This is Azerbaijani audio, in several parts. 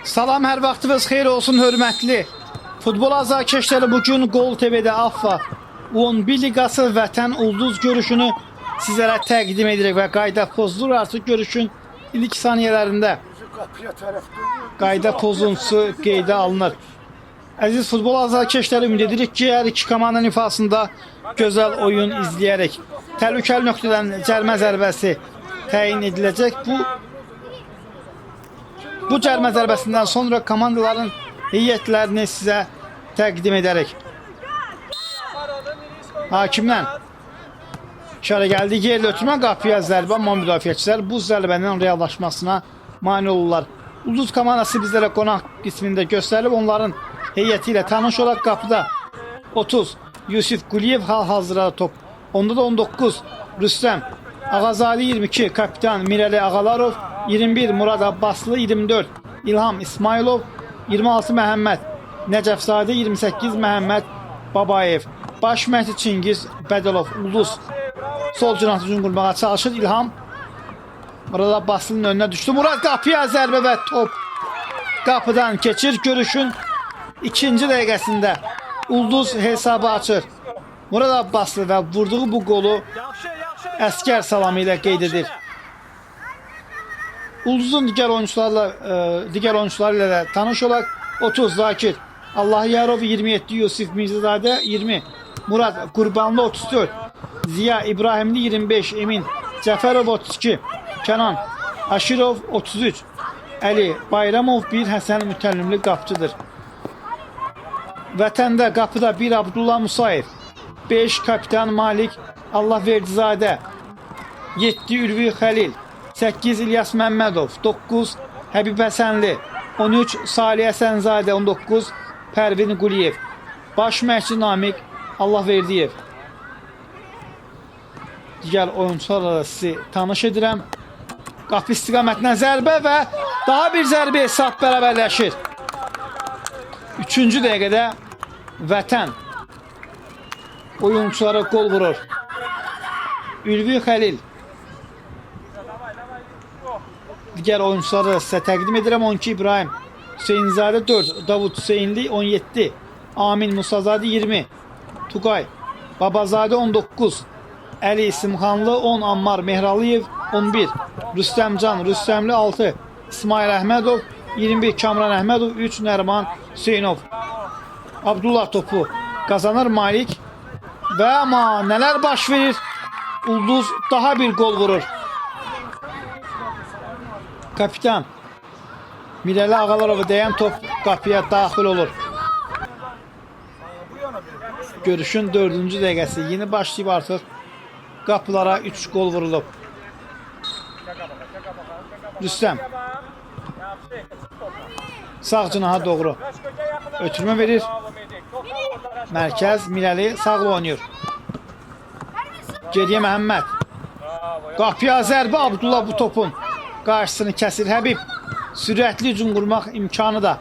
Salam, hər vaxtınız xeyir olsun hörmətli. Futbol azarkeşləri bugün Gol TV'də AFFA 11 liqası vətən ulduz görüşünü sizlərə təqdim edirik və qayda pozdur artıq görüşün ilk saniyələrində qayda pozuntusu qeydə alınır. Əziz futbol azarkeşləri, ümid edirik ki, hər iki komandanın ifasında gözəl oyun izləyərək təhlükəli nöqtədən cərmə zərbəsi təyin ediləcək. Bu cərmə zərbəsindən sonra komandaların heyətlərini sizə təqdim edərək. Hakimdən işarə gəldi, yerlə ötürmə, qapıya zərbə, amma müdafiəçilər bu zərbənin reallaşmasına mane olurlar. Ulduz komandası bizlərə qonaq qismində göstərilib, onların heyəti ilə tanış olaq. Qapıda 30 Yusif Quliyev hal-hazırda top. Onda da 19 Rüstəm Ağazali, 22 kapitan Mirəli Ağalarov, 21 Murad Abbaslı, 24 İlham İsmailov, 26 Məhəmməd Nəcəfzadə, 28 Məhəmməd Babayev. Baş məşqçi Çingiz Bədəlov. Ulduz sol cinahı hücum qurmağa çalışır. İlham Murad Abbaslı'nın önünə düşdü. Murad qapıya zərbə və top qapıdan keçir. Görüşün ikinci dəqiqəsində Ulduz hesabı açır. Murad Abbaslı və vurduğu bu qolu əskər salamı ilə qeyd edir. Ulduzun digər oyuncuları ilə də tanış olaq. 30 Zakir Allahyarov, 27 Yusif Mirzazadə, 20 Murad Qurbanlı, 34 Ziya İbrahimli, 25 Emin Cəfərov, 32 Kənan Aşirov, 33 Əli Bayramov, 1 Həsən Mütəllimli qapçıdır. Vətəndə qapıda 1 Abdullah Musayev, 5 kapitan Malik Allahverdizadə, 7 Ülvi Xəlil, 8 İlyas Məmmədov, 9 Həbib Həsənli, 13 Salih Həsənzadə, 19 Pərvin Quliyev. Baş məşqçi Namiq Allahverdiyev. Digər oyuncularla sizi tanış edirəm. Qapı istiqamətinə zərbə və daha bir zərbə, hesab bərabərləşir. 3-cü dəqiqədə vətən oyuncuları qol vurur. Ülvi Xəlil. Digər oyuncuları sizə təqdim edirəm. 12 İbrahim Hüseynzadə, 4 Davud Hüseynli, 17 Amin Musazadə, 20 Tugay Babazadə, 19 Əli İsimxanlı, 10 Ammar Mehraliyev, 11 Rüstəmcan Rüstəmli, 6 İsmail Əhmədov, 21 Kamran Əhmədov, 3 Nərman Hüseynov. Abdullah topu qazanır. Malik və amma nələr baş verir? Ulduz daha bir gol vurur. Kapitan Mirəli Ağalarova dəyən top qapıya daxil olur. Görüşün 4-cü dəqiqəsi yeni başlayıb, artıq qapılara 3 gol vurulub. Rüstəm sağ cinaha doğru ötürmə verir. Mərkəz Mirəli sağlı oynayır. Geriyə Məhəmməd. Qapıya zərbə, Abdullah bu topun qarşısını kəsir. Həbib sürətli hücum qurmaq imkanı da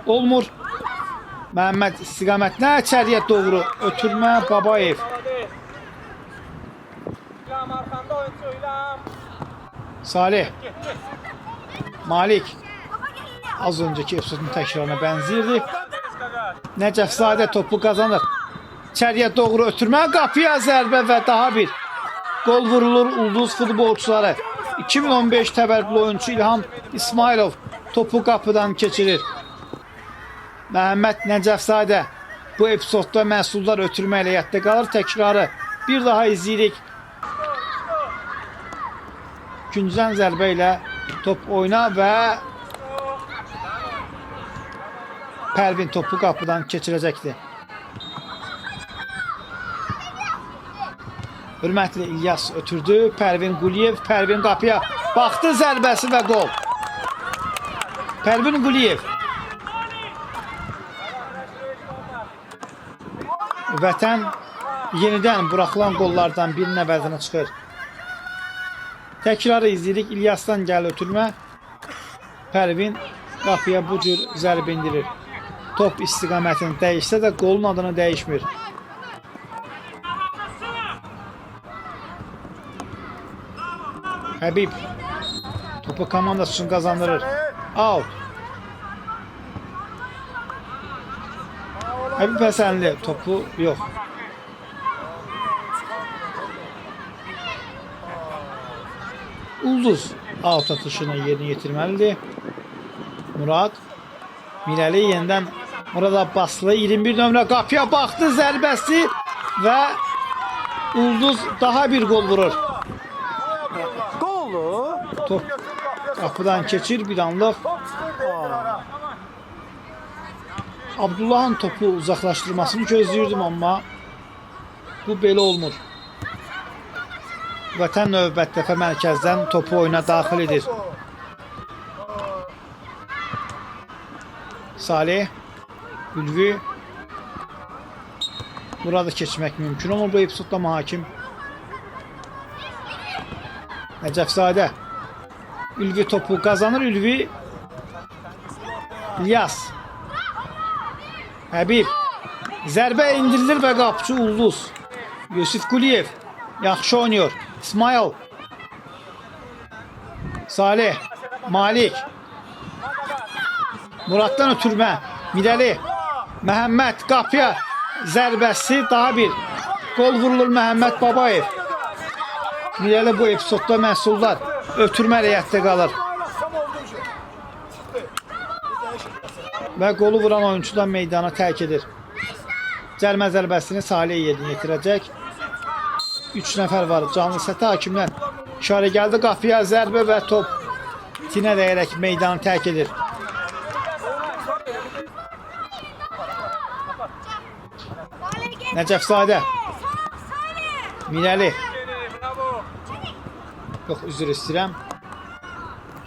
olmur. Məhəmməd istiqamətinə içəriyə doğru ötürmə, Babayev. Salih Malik az önceki epizodun təkrarına bənzirdi. Nəcəfzadə topu qazanır. İçəriyə doğru ötürmə, qapıya zərbə və daha bir gol vurulur. Ulduz futbolçuları 2015 təvəllüdlü oyuncu İlham İsmailov topu qapıdan keçirir. Məhəmməd Nəcəfzadə bu epizodda məhsuldar ötürmə ilə yadda qalır. Təkrarı bir daha izləyirik. İkinciden zərbə ilə top oyna və Pərvin topu qapıdan keçirəcəkdir. Hörmətli İlyas ötürdü. Pərvin Quliyev. Pərvin qapıya baxdı, zərbəsi və gol. Pərvin Quliyev. Vətən yenidən buraxılan qollardan birinin əvəzinə çıxır. Təkrarı izləyirik. İlyasdan gəl ötürmə. Pərvin qapıya bu cür zərbə indirir. Top istiqamətini dəyişsə də qolun adını dəyişmir. Həbib Topu komandası üçün qazandırır. Out. Həbib Həsənli topu yox. Ulduz out atışını yerinə yetirməlidir. Murad. Mirəli yenidən Murad Abbaslı 21 nömrə qapıya baxdı, zərbəsi və Ulduz daha bir gol vurur. Qolu. Top qapıdan keçir bir anlıq. Abdullahın topu uzaqlaşdırmasını gözləyirdim, amma bu belə olmur. Vətən növbət dəfə mərkəzdən topu oyuna daxil edir. Salih, Ülvi. Burada keçmək mümkün olur bu epizodda hakim. Nəcəfzadə. Ülvi topu qazanır. Ülvi. İlyas. Həbib. Zərbə indirilir və qapıcı Ulduz. Yusuf Quliyev. Yaxşı oynuyor. İsmail. Salih. Malik. Muraddan ötürmə. Mirəli. Məhəmməd qapıya. Zərbəsi daha bir. Gol vurulur Məhəmməd Babayev. Mirəli bu epizodda məhsullar. Ötürmə rəyətdə qalır. Və qolu vuran oyuncudan meydana tərk edir. Cəlmə zərbəsini Salih yerinə yetirəcək. 3 nəfər var. Canlı sətə hakimdən işarə gəldi. Qapıya zərbə və top tinə dəyərək meydanı tərk edir. Nəcəfzadə. Mirəli. Yox, üzr istəyirəm.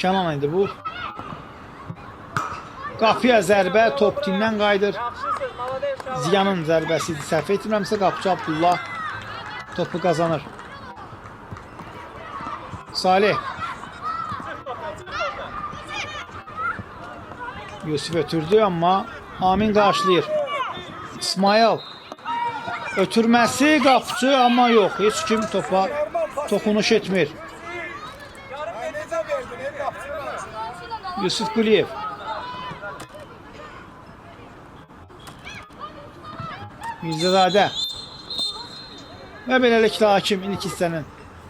Kənan idi bu. Qapıya zərbə, top tindən qayıdır. Ziyanın zərbəsi idi. Səhv etmirəmsə qapıcı Abdullah topu qazanır. Salih. Yusuf ötürdü, amma Amin qarşılayır. İsmail. Ötürməsi qapıcı, amma yox. Heç kim topa toxunuş etmir. Yusuf Quliyev. Mirzəzadə. Və beləliklə hakim ilk hissənin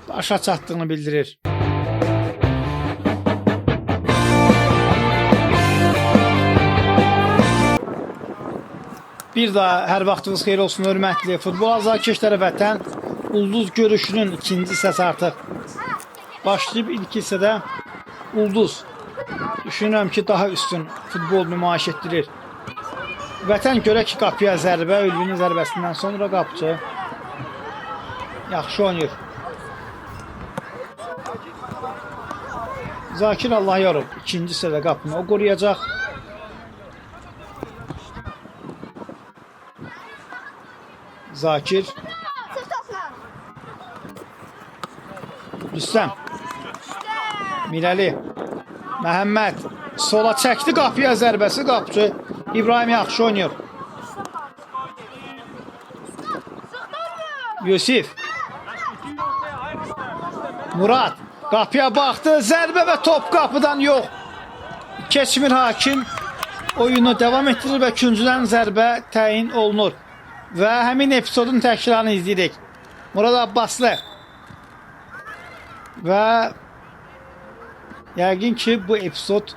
başa çatdığını bildirir. Bir daha hər vaxtınız xeyir olsun, hörmətli futbol azarkeşləri vətən. Ulduz görüşünün ikinci hissəsi artıq başlayıb. İlk hissədə Ulduz düşünürəm ki daha üstün futbol nümayiş etdirir. Vətən görək ki qapıya zərbə, Ülvinin zərbəsindən sonra qapıcı yaxşı oynayır. Zakir Allahyorov ikinci hissədə qapını o qoruyacaq. Zakir. Rüstəm. Mirəli. Məhəmməd. Sola çəkdi, qapıya zərbəsi, qapıcı İbrahim yaxşı oynayır. Yusif. Murad. Qapıya baxdı, zərbə və top qapıdan yox. Keçmir hakim. Oyunu davam etdirir və küncüdən zərbə təyin olunur. Və həmin epizodun təkrarını izləyirik. Murad Abbaslı. Və yəqin ki bu epizod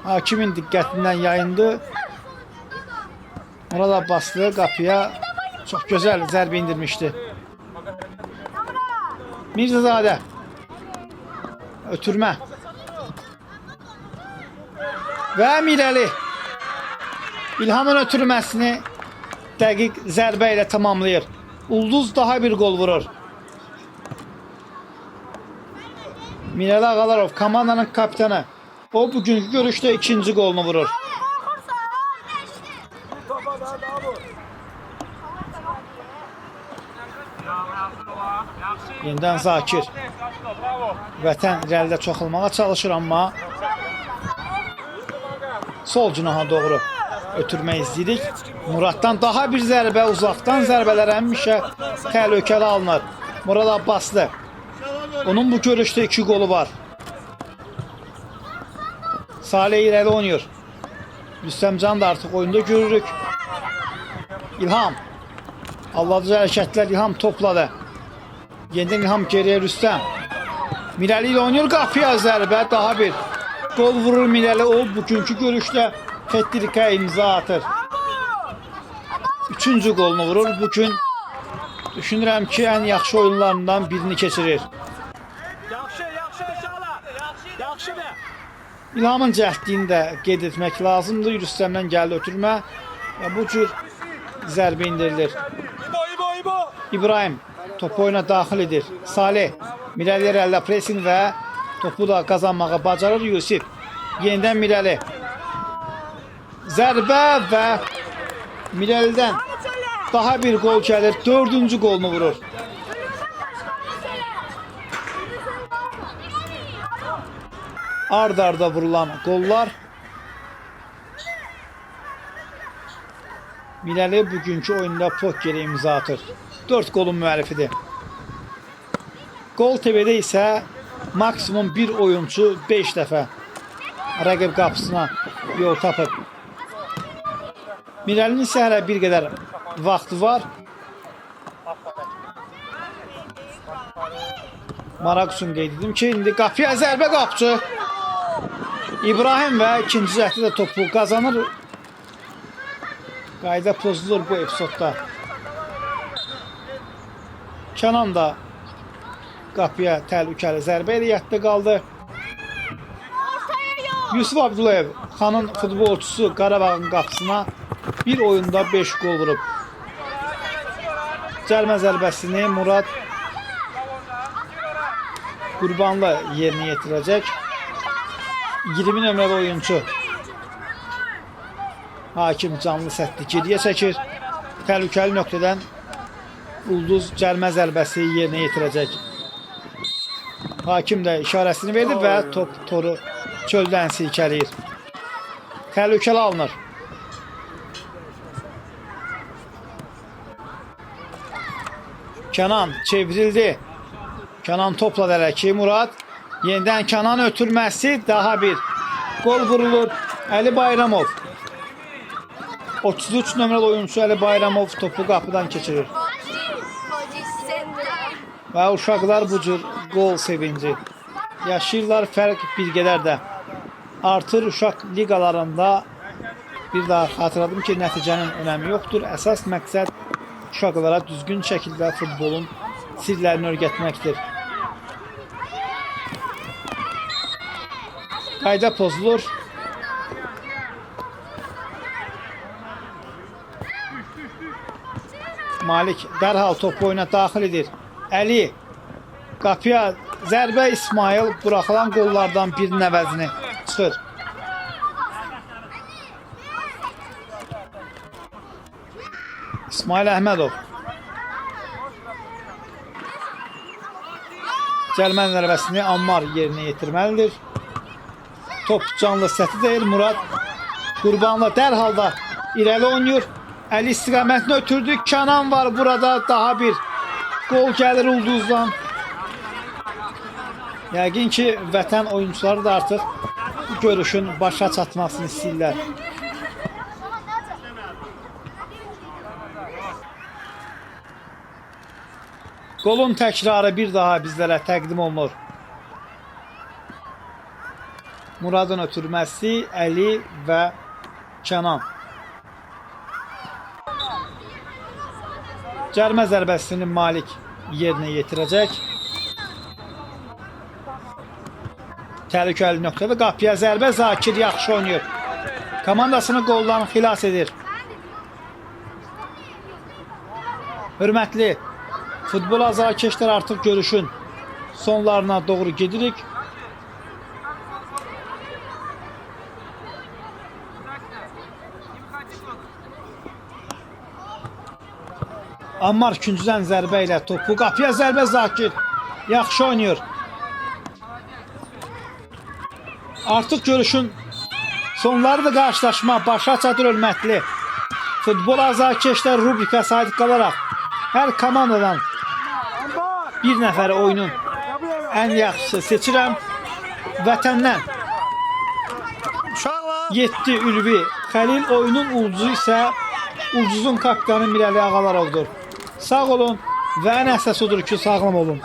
hakimin diqqətindən yayındı. Murad Abbaslı qapıya çox gözəl zərbə indirmişdi. Mirzəzadə. Ötürmə. Və Mirəli. İlhamın ötürməsini dəqiq zərbə ilə tamamlayır. Ulduz daha bir gol vurur. Mirəli Ağalarov komandanın kapitanı. O bugünkü görüşdə ikinci golunu vurur. Yenidən Zakir. Vətən irəlidə çoxalmağa çalışır, amma sol cinaha doğru ötürmək izləyirik. Muraddan daha bir zərbə, uzaqdan zərbələr həmişə təhlükəli alınır. Murad Abbaslı. Onun bu görüşdə 2 qolu var. Salih irəli oynuyor. Rüstəmcan da artıq oyunda görürük. İlham. Alladıcı hərəkətlər, İlham topladı. Yenidən İlham geriyə, Rüstəm. Mirəli ilə oynuyor, qapıya zərbə, daha bir gol vurur Mirəli. O bugünkü görüşdə Fettirikə imza atır. 3-cü golunu vurur. Bugün düşünürəm ki, ən yaxşı oyunlarından birini keçirir. İlhamın cəhdini də qeyd etmək lazımdır. Rüstəmdən gəldi ötürmə. Bu cür zərbə indirilir. İbrahim topu oyuna daxil edir. Salih Mirəli əllə presin və topu da qazanmağı bacarır. Yusif yenidən Mirəli. Zərbə və Mirəlidən daha bir gol gəlir. 4-cü golunu vurur. Ard-arda vurulan gollar. Mirəli bugünkü oyunda pokerə imza atır. 4 golun müəllifidir. Gol TV'də isə maksimum bir oyuncu 5 dəfə rəqib qapısına yol tapıb. Mirəlinin isə hələ bir qədər vaxtı var. Maraq üçün qeyd edim ki, indi qapıya zərbə qapçı. İbrahim və ikinci cəhdi də topu qazanır. Qayda pozulur bu epizodda. Kənan da qapıya təhlükəli zərbə ilə yətdə qaldı. Yusuf Abdullayev, Xanın futbolçusu, Qarabağın qapısına bir oyunda 5 gol vurub. Cəlmə zərbəsini Murad Qurbanlı yerinə yetirəcək. 20 nömrəli oyuncu Hakim canlı sətti geriyə çəkir. Təhlükəli nöqtədən Ulduz cəlmə zərbəsi yerinə yetirəcək. Hakim də işarəsini verdi və top toru çöldən silkələyir. Təhlükəli alınır. Kənan çevrildi. Kənan topladı hələ ki, Murad. Yenidən Kənan ötürməsi, daha bir gol vurulur. Əli Bayramov. 33 nömrəli oyuncu Əli Bayramov topu qapıdan keçirir. Və uşaqlar bu cür gol sevinci yaşayırlar. Fərq bir qədər də artır uşaq liqalarında. Bir daha xatırladım ki, nəticənin önəmi yoxdur. Əsas məqsəd uşaqlara düzgün şəkildə futbolun sirlərini öyrətməkdir. Qayda pozulur. Malik dərhal topu oyuna daxil edir. Əli qapıya zərbə, İsmail buraxılan qollardan birinin əvəzini çıxır. İsmail Əhmədov. Cəlmə zərbəsini Ammar yerinə yetirməlidir. Top canlı səti deyil. Murad Qurbanlı dərhal da irəli oynayır. Əli istiqamətini ötürdü. Kənan var burada. Daha bir gol gəlir Ulduzdan. Yəqin ki, vətən oyuncuları da artıq bu görüşün başa çatmasını istəyirlər. Golun təkrarı bir daha bizlərə təqdim olunur. Muradın ötürməsi, Əli və Kənan. Cərmə zərbəsini Malik yerinə yetirəcək. Təhlükəli nöqtədə qapıya zərbə, Zakir yaxşı oynayır. Komandasını qoldan xilas edir. Hörmətli futbol azarkeşlər, artıq görüşün sonlarına doğru gedirik. Ammar ikinciden zərbə ilə topu qapıya zərbə, Zakir yaxşı oynayır. Artıq görüşün sonları da qarşılaşma başa çatır. Hörmətli futbol azarkeşlər rubrika sadiq qalaraq hər komandadan bir nəfəri oyunun ən yaxşısı seçirəm. Vətəndən 7 Ülvi Xəlil, oyunun ulduzu isə ulduzun kapitanı Mirəli Ağalarovdur. Sağ olun və ən əsas odur ki, sağlam olun.